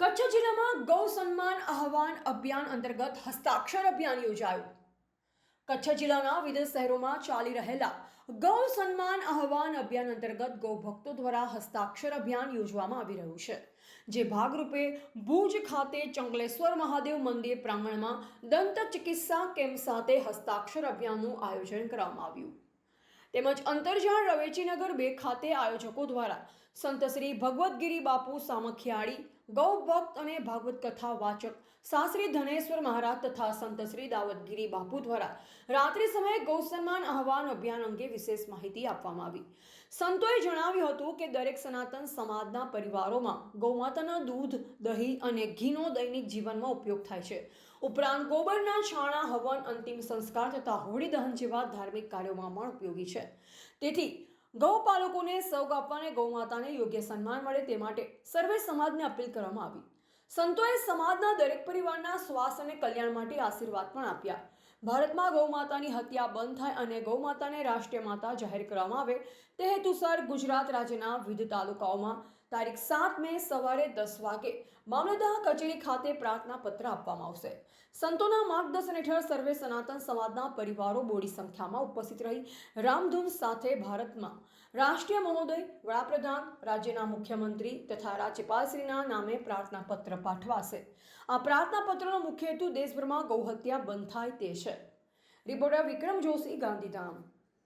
કચ્છ જિલ્લામાં ગૌ સન્માન આહવાન અભિયાન અંતર્ગત હસ્તાક્ષર અભિયાન યોજાયું। કચ્છ જિલ્લાના વિવિધ શહેરોમાં ચાલી રહેલા ગૌ સન્માન આહવાન અભિયાન અંતર્ગત ગૌ ભક્તો દ્વારા હસ્તાક્ષર અભિયાન યોજવામાં આવી રહ્યું છે, જે ભાગરૂપે ભુજ ખાતે ચંગલેશ્વર મહાદેવ મંદિર પ્રાંગણમાં દંત ચિકિત્સા કેમ્પ સાથે હસ્તાક્ષર અભિયાનનું આયોજન કરવામાં આવ્યું। તેમજ અંતરજાળ રવેચીનગર 2 ખાતે આયોજકો દ્વારા સંત શ્રી ભગવતગીરી બાપુ સામખિયાળી, ગૌ ભક્ત અને ભાગવત કથા વાચક શાસ્ત્રી ધનેશ્વર મહારાજ તથા સંત શ્રી દાવતગીરી બાપુ દ્વારા રાત્રિ સમયે ગૌ સન્માન આહવાન અભિયાન અંગે વિશેષ માહિતી આપવામાં આવી। સંતોએ જણાવ્યું હતું કે દરેક સનાતન સમાજના પરિવારોમાં ગૌમાતાના દૂધ, દહીં અને ઘીનો દૈનિક જીવનમાં ઉપયોગ થાય છે। ઉપરાંત ગોબરના છાણા, હવન, અંતિમ સંસ્કાર તથા હોળી દહન જેવા ધાર્મિક કાર્યોમાં પણ ઉપયોગી છે। તેથી ગૌપાલકોને સૌ આપવાને ગૌમાતાને યોગ્ય સન્માન મળે તે માટે સર્વે સમાજને અપીલ કરવામાં આવી। સંતોએ સમાજના દરેક પરિવારના સ્વાસ્થ્ય અને કલ્યાણ માટે આશીર્વાદ પણ આપ્યા। ભારતમાં ગૌમાતાની હત્યા બંધ થાય અને ગૌમાતાને રાષ્ટ્રીય માતા જાહેર કરવામાં આવે તે હેતુસર ગુજરાત રાજ્યના વિવિધ તાલુકાઓમાં તારીખ 7 મે સવારે 10 વાગે મામલતદાર કચેરી ખાતે પ્રાર્થના પત્ર આપવામાં આવશે। સંતોના માર્ગદર્શન હેઠળ સર્વે સનાતન સમાજના પરિવારો બોડી સંખ્યામાં ઉપસ્થિત રહી રામધૂન સાથે ભારતમાં રાષ્ટ્રીય મહોદય, વડાપ્રધાન, રાજ્યના મુખ્યમંત્રી તથા રાજ્યપાલશ્રીના નામે પ્રાર્થના પત્ર પાઠવાશે। આ પ્રાર્થના પત્રનો મુખ્ય હેતુ દેશભરમાં ગૌહત્યા બંધ થાય તે છે। રિપોર્ટર વિક્રમ જોશી, ગાંધીધામ।